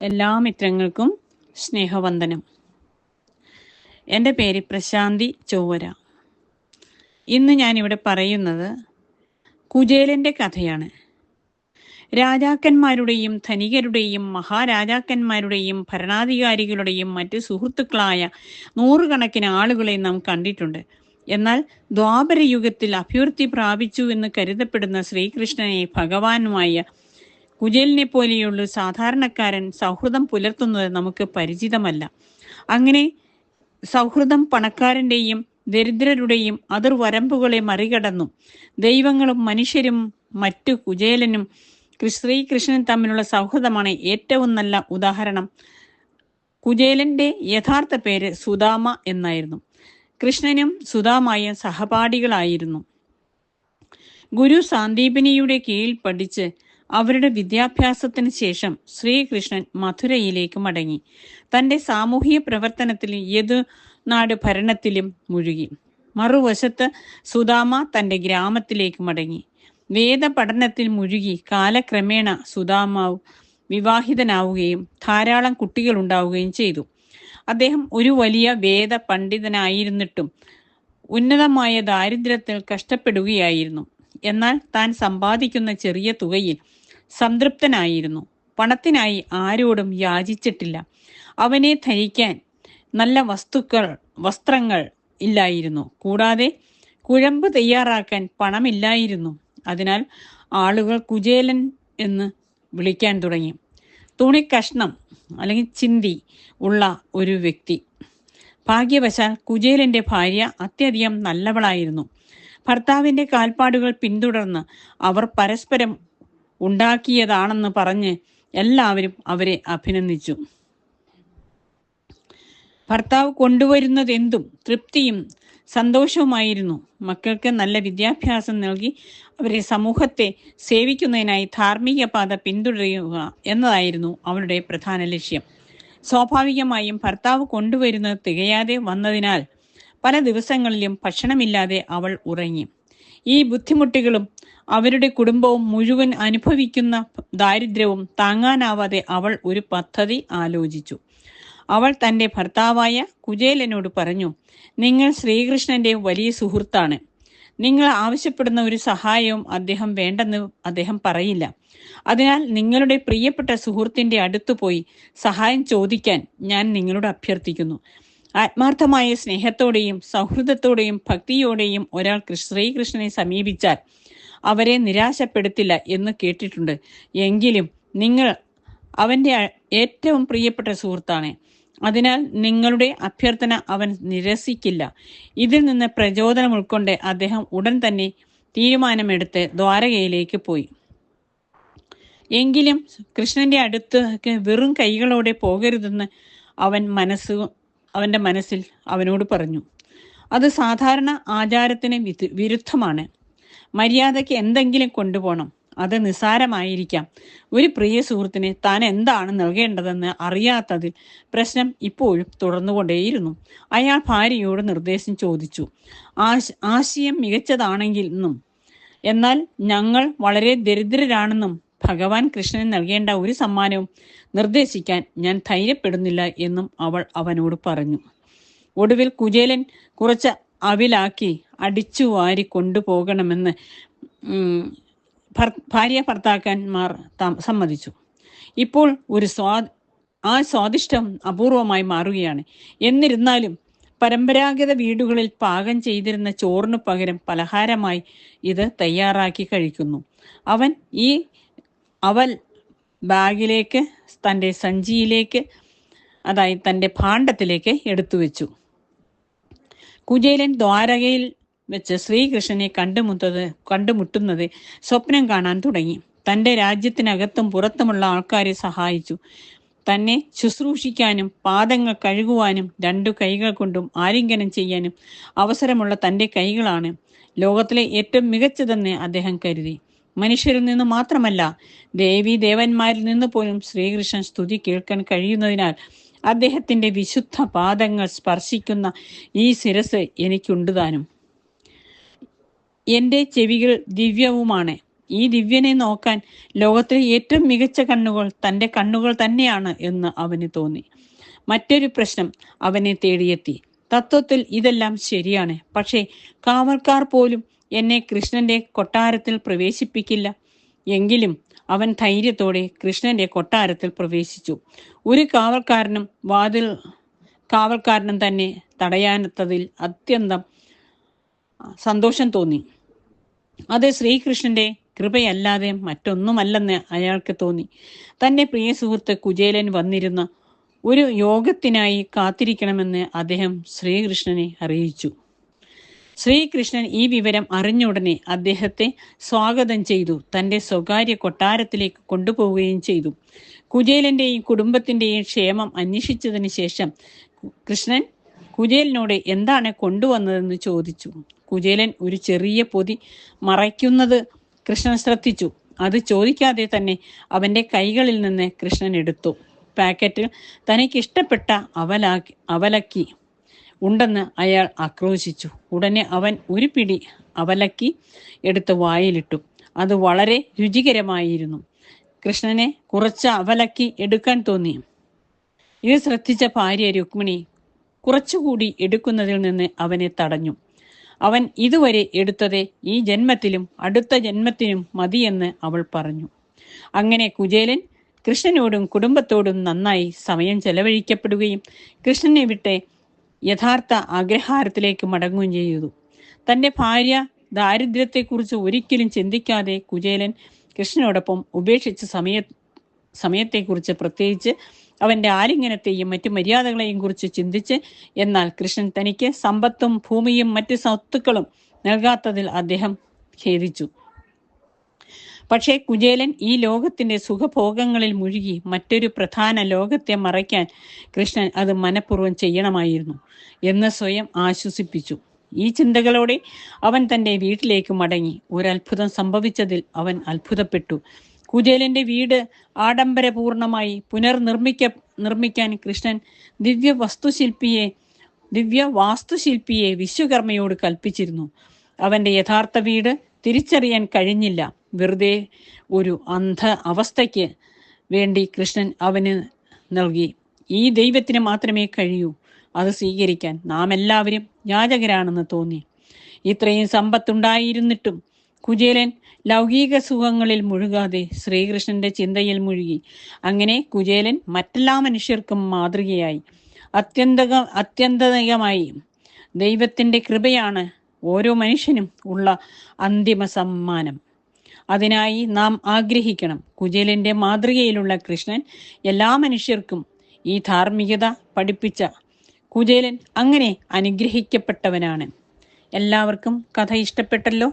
എല്ലാ മിത്രങ്ങൾക്കും സ്നേഹവന്ദനം. എൻ്റെ പേര് പ്രശാന്തി ചൊവ്വര. ഇന്ന് ഞാനിവിടെ പറയുന്നത് കുചേലൻ്റെ കഥയാണ്. രാജാക്കന്മാരുടെയും ധനികരുടെയും മഹാരാജാക്കന്മാരുടെയും ഭരണാധികാരികളുടെയും മറ്റ് സുഹൃത്തുക്കളായ നൂറുകണക്കിന് ആളുകളെ നാം കണ്ടിട്ടുണ്ട്. എന്നാൽ ദ്വാപരയുഗത്തിൽ അഭിവൃദ്ധി പ്രാപിച്ചു എന്ന് കരുതപ്പെടുന്ന ശ്രീകൃഷ്ണനെ ഭഗവാനുമായ കുചേലിനെ പോലെയുള്ള സാധാരണക്കാരൻ സൗഹൃദം പുലർത്തുന്നത് നമുക്ക് പരിചിതമല്ല. അങ്ങനെ സൗഹൃദം പണക്കാരൻ്റെയും ദരിദ്രരുടെയും അതിർവരമ്പുകളെ മറികടന്നു. ദൈവങ്ങളും മനുഷ്യരും മറ്റു കുചേലനും ശ്രീകൃഷ്ണനും തമ്മിലുള്ള സൗഹൃദമാണ് ഏറ്റവും നല്ല ഉദാഹരണം. കുചേലന്റെ യഥാർത്ഥ പേര് സുദാമ എന്നായിരുന്നു. കൃഷ്ണനും സുദാമയും സഹപാഠികളായിരുന്നു. ഗുരു സാന്ദീപനിയുടെ കീഴിൽ പഠിച്ച് അവരുടെ വിദ്യാഭ്യാസത്തിന് ശേഷം ശ്രീകൃഷ്ണൻ മഥുരയിലേക്ക് മടങ്ങി. തൻ്റെ സാമൂഹിക പ്രവർത്തനത്തിൽ യദുനാട് ഭരണത്തിലും മുഴുകി. മറുവശത്ത് സുദാമ തൻ്റെ ഗ്രാമത്തിലേക്ക് മടങ്ങി. വേദ പഠനത്തിൽ മുഴുകി കാലക്രമേണ സുദാമാവ് വിവാഹിതനാവുകയും ധാരാളം കുട്ടികൾ ഉണ്ടാവുകയും ചെയ്തു. അദ്ദേഹം ഒരു വലിയ വേദ പണ്ഡിതനായിരുന്നിട്ടും ഉന്നതമായ ദാരിദ്ര്യത്തിൽ കഷ്ടപ്പെടുകയായിരുന്നു. എന്നാൽ താൻ സമ്പാദിക്കുന്ന ചെറിയ തുകയിൽ സംതൃപ്തനായിരുന്നു. പണത്തിനായി ആരോടും യാചിച്ചിട്ടില്ല. അവനെ ധരിക്കാൻ നല്ല വസ്ത്രങ്ങൾ ഇല്ലായിരുന്നു. കൂടാതെ കുഴമ്പ് തയ്യാറാക്കാൻ പണമില്ലായിരുന്നു. അതിനാൽ ആളുകൾ കുചേലൻ എന്ന് വിളിക്കാൻ തുടങ്ങി. തുണിക്കഷ്ണം അല്ലെങ്കിൽ ചിന്തി ഉള്ള ഒരു വ്യക്തി. ഭാഗ്യവശാൽ കുചേലന്റെ ഭാര്യ അത്യധികം നല്ലവളായിരുന്നു. ഭർത്താവിന്റെ കാൽപ്പാടുകൾ പിന്തുടർന്ന് അവർ പരസ്പരം ഉണ്ടാക്കിയതാണെന്ന് പറഞ്ഞ് എല്ലാവരും അവരെ അഭിനന്ദിച്ചു. ഭർത്താവ് കൊണ്ടുവരുന്നതെന്തും തൃപ്തിയും സന്തോഷവുമായിരുന്നു. മക്കൾക്ക് നല്ല വിദ്യാഭ്യാസം നൽകി അവരെ സമൂഹത്തെ സേവിക്കുന്നതിനായി ധാർമ്മിക പാത പിന്തുടരുക എന്നതായിരുന്നു അവളുടെ പ്രധാന ലക്ഷ്യം. സ്വാഭാവികമായും ഭർത്താവ് കൊണ്ടുവരുന്നത് തികയാതെ വന്നതിനാൽ പല ദിവസങ്ങളിലും ഭക്ഷണമില്ലാതെ അവൾ ഉറങ്ങി. ഈ ബുദ്ധിമുട്ടുകളും അവരുടെ കുടുംബവും മുഴുവൻ അനുഭവിക്കുന്ന ദാരിദ്ര്യവും താങ്ങാനാവാതെ അവൾ ഒരു പദ്ധതി ആലോചിച്ചു. അവൾ തൻ്റെ ഭർത്താവായ കുചേലനോട് പറഞ്ഞു, നിങ്ങൾ ശ്രീകൃഷ്ണന്റെ വലിയ സുഹൃത്താണ്. നിങ്ങൾ ആവശ്യപ്പെടുന്ന ഒരു സഹായവും അദ്ദേഹം വേണ്ടെന്ന് അദ്ദേഹം പറയില്ല. അതിനാൽ നിങ്ങളുടെ പ്രിയപ്പെട്ട സുഹൃത്തിന്റെ അടുത്തു പോയി സഹായം ചോദിക്കാൻ ഞാൻ നിങ്ങളോട് അഭ്യർത്ഥിക്കുന്നു. ആത്മാർത്ഥമായ സ്നേഹത്തോടെയും സൗഹൃദത്തോടെയും ഭക്തിയോടെയും ഒരാൾ ശ്രീകൃഷ്ണനെ സമീപിച്ചാൽ അവരെ നിരാശപ്പെടുത്തില്ല എന്ന് കേട്ടിട്ടുണ്ട്. എങ്കിലും നിങ്ങൾ അവൻ്റെ ഏറ്റവും പ്രിയപ്പെട്ട സുഹൃത്താണ്. അതിനാൽ നിങ്ങളുടെ അഭ്യർത്ഥന അവൻ നിരസിക്കില്ല. ഇതിൽ നിന്ന് പ്രചോദനം ഉൾക്കൊണ്ട് അദ്ദേഹം ഉടൻ തന്നെ തീരുമാനമെടുത്ത് ദ്വാരകയിലേക്ക് പോയി. എങ്കിലും കൃഷ്ണന്റെ അടുത്തേക്ക് വെറും കൈകളോടെ പോകരുതെന്ന് അവൻ്റെ മനസ്സിൽ അവനോട് പറഞ്ഞു. അത് സാധാരണ ആചാരത്തിന് വിരുദ്ധമാണ്. മര്യാദയ്ക്ക് എന്തെങ്കിലും കൊണ്ടുപോകണം. അത് നിസ്സാരമായിരിക്കാം. ഒരു പ്രിയ സുഹൃത്തിന് താൻ എന്താണ് നൽകേണ്ടതെന്ന് അറിയാത്തതിൽ പ്രശ്നം ഇപ്പോഴും തുടർന്നുകൊണ്ടേയിരുന്നു. അയാൾ ഭാര്യയോട് നിർദ്ദേശം ചോദിച്ചു. ആശയം മികച്ചതാണെങ്കിലും എന്നാൽ ഞങ്ങൾ വളരെ ദരിദ്രരാണെന്നും ഭഗവാൻ കൃഷ്ണന് നൽകേണ്ട ഒരു സമ്മാനവും നിർദ്ദേശിക്കാൻ ഞാൻ ധൈര്യപ്പെടുന്നില്ല എന്നും അവൾ അവനോട് പറഞ്ഞു. ഒടുവിൽ കുചേലൻ കുറച്ച് അവിലാക്കി അടിച്ചു വാരി കൊണ്ടുപോകണമെന്ന് ഭാര്യ ഭർത്താക്കന്മാർ സമ്മതിച്ചു. ഇപ്പോൾ ആ സ്വാദിഷ്ടം അപൂർവമായി മാറുകയാണ്. എന്നിരുന്നാലും പരമ്പരാഗത വീടുകളിൽ പാകം ചെയ്തിരുന്ന ചോറിനു പകരം പലഹാരമായി ഇത് തയ്യാറാക്കി കഴിക്കുന്നു. അവൻ ഈ അവൽ ബാഗിലേക്ക് തൻ്റെ സഞ്ചിയിലേക്ക്, അതായത് തൻ്റെ ഭാണ്ഡത്തിലേക്ക് എടുത്തു വെച്ചു. കുചേലൻ ദ്വാരകയിൽ വെച്ച് ശ്രീകൃഷ്ണനെ കണ്ടുമുട്ടുന്നത് സ്വപ്നം കാണാൻ തുടങ്ങി. തൻ്റെ രാജ്യത്തിനകത്തും പുറത്തുമുള്ള ആൾക്കാരെ സഹായിച്ചു. തന്നെ ശുശ്രൂഷിക്കാനും പാദങ്ങൾ കഴുകുവാനും 2 കൈകൾ കൊണ്ടും ആലിംഗനം ചെയ്യാനും അവസരമുള്ള തൻ്റെ കൈകളാണ് ലോകത്തിലെ ഏറ്റവും മികച്ചതെന്ന് അദ്ദേഹം കരുതി. മനുഷ്യരിൽ നിന്ന് മാത്രമല്ല, ദേവീ ദേവന്മാരിൽ നിന്ന് പോലും ശ്രീകൃഷ്ണൻ സ്തുതി കേൾക്കാൻ കഴിയുന്നതിനാൽ അദ്ദേഹത്തിൻ്റെ വിശുദ്ധ പാദങ്ങൾ സ്പർശിക്കുന്ന ഈ ശിരസ് എനിക്കുണ്ട് താനും. എൻ്റെ ചെവികൾ ദിവ്യവുമാണ്. ഈ ദിവ്യനെ നോക്കാൻ ലോകത്തിലെ ഏറ്റവും മികച്ച കണ്ണുകൾ തൻ്റെ കണ്ണുകൾ തന്നെയാണ് എന്ന് അവന് തോന്നി. മറ്റൊരു പ്രശ്നം അവനെ തേടിയെത്തി. തത്വത്തിൽ ഇതെല്ലാം ശരിയാണ്, പക്ഷേ കാവൽക്കാർ പോലും എന്നെ കൃഷ്ണന്റെ കൊട്ടാരത്തിൽ പ്രവേശിപ്പിക്കില്ല. എങ്കിലും അവൻ ധൈര്യത്തോടെ കൃഷ്ണന്റെ കൊട്ടാരത്തിൽ പ്രവേശിച്ചു. ഒരു കാവൽക്കാരനും തന്നെ തടയാനത്തതിൽ അത്യന്തം സന്തോഷം തോന്നി. അത് ശ്രീകൃഷ്ണന്റെ കൃപയല്ലാതെ മറ്റൊന്നുമല്ലെന്ന് അയാൾക്ക് തോന്നി. തന്റെ പ്രിയ സുഹൃത്ത് കുചേലൻ വന്നിരുന്ന ഒരു യോഗത്തിനായി കാത്തിരിക്കണമെന്ന് അദ്ദേഹം ശ്രീകൃഷ്ണനെ അറിയിച്ചു. ശ്രീകൃഷ്ണൻ ഈ വിവരം അറിഞ്ഞ ഉടനെ അദ്ദേഹത്തെ സ്വാഗതം ചെയ്തു, തൻ്റെ സ്വകാര്യ കൊട്ടാരത്തിലേക്ക് കൊണ്ടുപോവുകയും ചെയ്തു. കുചേലന്റെയും കുടുംബത്തിന്റെയും ക്ഷേമം അന്വേഷിച്ചതിന് ശേഷം കൃഷ്ണൻ കുചേലനോട് എന്താണ് കൊണ്ടുവന്നതെന്ന് ചോദിച്ചു. കുചേലൻ ഒരു ചെറിയ പൊതി മറയ്ക്കുന്നത് കൃഷ്ണൻ ശ്രദ്ധിച്ചു. അത് ചോദിക്കാതെ തന്നെ അവന്റെ കൈകളിൽ നിന്ന് കൃഷ്ണൻ എടുത്തു. പാക്കറ്റിൽ തനിക്കിഷ്ടപ്പെട്ട അവലക്കി ഉണ്ടെന്ന് അയാൾ ആക്രോശിച്ചു. ഉടനെ അവൻ ഒരു പിടി അവലക്കി എടുത്ത് വായിലിട്ടു. അത് വളരെ രുചികരമായിരുന്നു. കൃഷ്ണനെ കുറച്ച് അവലക്കി എടുക്കാൻ തോന്നി. ഇത് ശ്രദ്ധിച്ച ഭാര്യ രുക്മിണി കുറച്ചുകൂടി എടുക്കുന്നതിൽ നിന്ന് അവനെ തടഞ്ഞു. അവൻ ഇതുവരെ എടുത്തത് ഈ ജന്മത്തിലും അടുത്ത ജന്മത്തിനും മതിയെന്ന് അവൾ പറഞ്ഞു. അങ്ങനെ കുചേലൻ കൃഷ്ണനോടും കുടുംബത്തോടും നന്നായി സമയം ചെലവഴിക്കപ്പെടുകയും കൃഷ്ണനെ വിട്ട് യഥാർത്ഥ ആഗ്രഹാരത്തിലേക്ക് മടങ്ങുകയും ചെയ്തു. തൻ്റെ ഭാര്യ ദാരിദ്ര്യത്തെക്കുറിച്ച് ഒരിക്കലും ചിന്തിക്കാതെ കുചേലൻ കൃഷ്ണനോടൊപ്പം ഉപേക്ഷിച്ച സമയത്തെക്കുറിച്ച്, പ്രത്യേകിച്ച് അവന്റെ ആലിംഗനത്തെയും മറ്റു മര്യാദകളെയും കുറിച്ച് ചിന്തിച്ച്, എന്നാൽ കൃഷ്ണൻ തനിക്ക് സമ്പത്തും ഭൂമിയും മറ്റു സ്വത്തുക്കളും നൽകാത്തതിൽ അദ്ദേഹം ഖേദിച്ചു. പക്ഷേ കുചേലൻ ഈ ലോകത്തിന്റെ സുഖഭോഗങ്ങളിൽ മുഴുകി മറ്റൊരു പ്രധാന ലോകത്തെ മറയ്ക്കാൻ കൃഷ്ണൻ അത് മനഃപൂർവ്വം ചെയ്യണമായിരുന്നു എന്ന് സ്വയം ആശ്വസിപ്പിച്ചു. ഈ ചിന്തകളോടെ അവൻ തൻ്റെ വീട്ടിലേക്ക് മടങ്ങി. ഒരത്ഭുതം സംഭവിച്ചതിൽ അവൻ അത്ഭുതപ്പെട്ടു. കുചേലന്റെ വീട് ആഡംബരപൂർണമായി നിർമ്മിക്കാൻ കൃഷ്ണൻ ദിവ്യ വാസ്തുശില്പിയെ വിശ്വകർമ്മയോട് കൽപ്പിച്ചിരുന്നു. അവന്റെ യഥാർത്ഥ വീട് തിരിച്ചറിയാൻ കഴിഞ്ഞില്ല. വെറുതെ ഒരു അന്ധ അവസ്ഥയ്ക്ക് വേണ്ടി കൃഷ്ണൻ അവന് നൽകി. ഈ ദൈവത്തിന് മാത്രമേ കഴിയൂ അത് സ്വീകരിക്കാൻ. നാം എല്ലാവരും യാചകരാണെന്ന് തോന്നി. ഇത്രയും സമ്പത്തുണ്ടായിരുന്നിട്ടും കുചേലൻ ലൗകിക സുഖങ്ങളിൽ മുഴുകാതെ ശ്രീകൃഷ്ണന്റെ ചിന്തയിൽ മുഴുകി. അങ്ങനെ കുചേലൻ മറ്റെല്ലാ മനുഷ്യർക്കും മാതൃകയായി. അത്യന്തികമായി ദൈവത്തിന്റെ കൃപയാണ് ഓരോ മനുഷ്യനും ഉള്ള അന്തിമ സമ്മാനം. അതിനായി നാം ആഗ്രഹിക്കണം. കുചേലന്റെ മാതൃകയിലുള്ള കൃഷ്ണൻ എല്ലാ മനുഷ്യർക്കും ഈ ധാർമ്മികത പഠിപ്പിച്ച കുചേലൻ അങ്ങനെ അനുഗ്രഹിക്കപ്പെട്ടവനാണ്. എല്ലാവർക്കും കഥ ഇഷ്ടപ്പെട്ടല്ലോ.